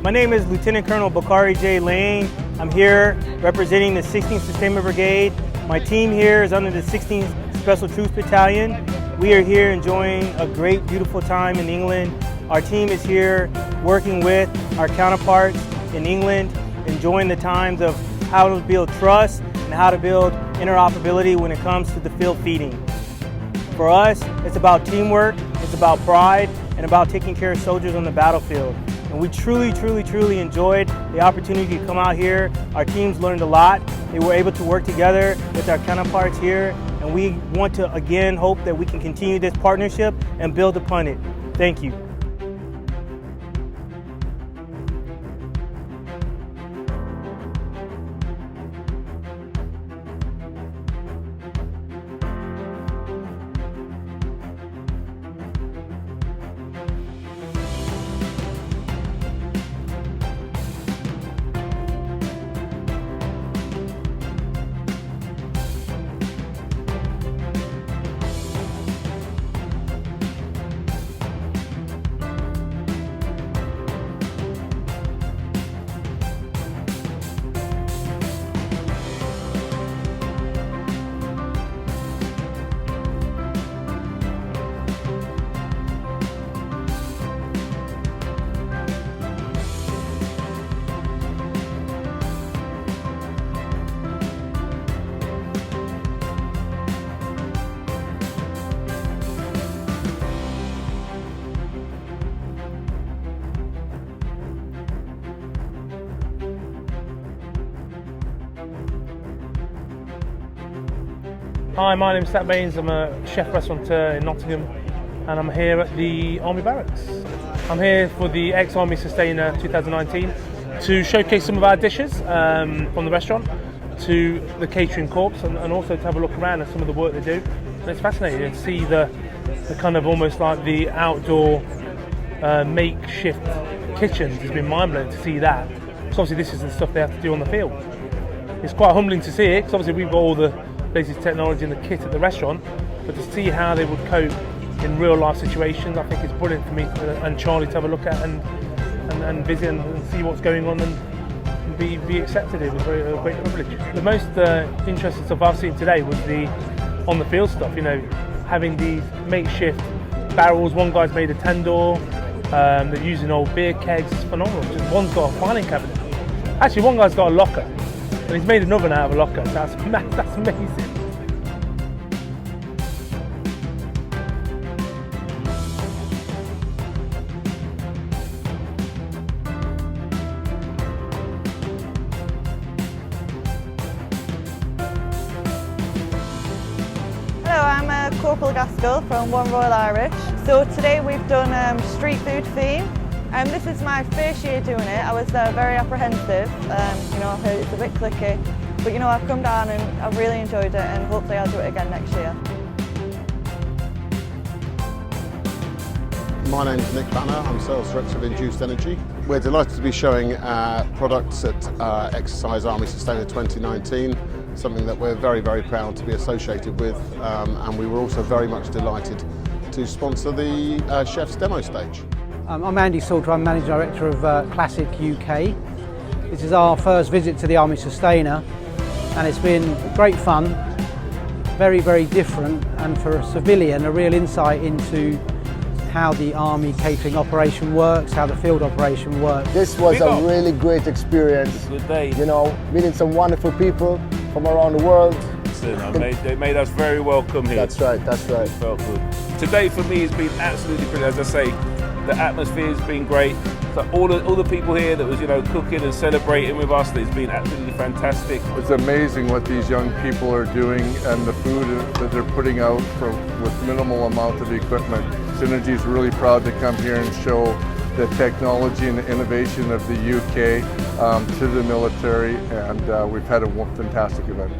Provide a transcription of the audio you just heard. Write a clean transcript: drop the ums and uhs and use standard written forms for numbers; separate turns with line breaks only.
My name is Lieutenant Colonel Bakari J. Lane. I'm here representing the 16th Sustainment Brigade. My team here is under the 16th Special Troops Battalion. We are here enjoying a great, beautiful time in England. Our team is here working with our counterparts in England, enjoying the times of how to build trust and how to build interoperability when it comes to the field feeding. For us, it's about teamwork, it's about pride, and about taking care of soldiers on the battlefield. And we truly enjoyed the opportunity to come out here. Our teams learned a lot. They were able to work together with our counterparts here, and we want to again hope that we can continue this partnership and build upon it. Thank you.
Hi, my name is Bains. I'm a chef restaurateur in Nottingham, and I'm here at the Army Barracks. I'm here for the ex-Army Sustainer 2019 to showcase some of our dishes from the restaurant to the catering corps, and also to have a look around at some of the work they do. And it's fascinating to see the kind of almost like the outdoor makeshift kitchens. It's been mind-blowing to see that. So obviously this is the stuff they have to do on the field. It's quite humbling to see it, because obviously we've got all the latest technology and the kit at the restaurant, but to see how they would cope in real life situations, I think it's brilliant for me and Charlie to have a look at and visit and see what's going on and be accepted. It was a great privilege. The most interesting stuff I've seen today was the on the field stuff, you know, having these makeshift barrels. One guy's made a tandoor, they're using old beer kegs. It's phenomenal. Just one's got a filing cabinet. Actually, one guy's got a locker, and he's made an oven out of a locker. That's amazing.
Hello, I'm Corporal Gaskell from One Royal Irish. So today we've done street food theme. This is my first year doing it. I was very apprehensive. You know, I've heard it's a bit clicky, but you know, I've come down and I've really enjoyed it, and hopefully I'll do it again next year.
My name is Nick Banner. I'm Sales Director of Induced Energy. We're delighted to be showing our products at Exercise Army Sustainer 2019, something that we're very proud to be associated with, and we were also very much delighted to sponsor the Chef's Demo Stage.
I'm Andy Salter, I'm Managing Director of Classic UK. This is our first visit to the Army Sustainer, and it's been great fun, very different, and for a civilian a real insight into how the Army catering operation works, how the field operation works.
This was a really great experience.
Good day.
You know, meeting some wonderful people from around the world.
They made us very welcome here.
That's right.
It felt good. Today for me has been absolutely brilliant. As I say, the atmosphere has been great. So all the people here that was, you know, cooking and celebrating with us, it's been absolutely fantastic.
It's amazing what these young people are doing and the food that they're putting out with minimal amount of equipment. Synergy is really proud to come here and show the technology and the innovation of the UK to the military, and we've had a fantastic event.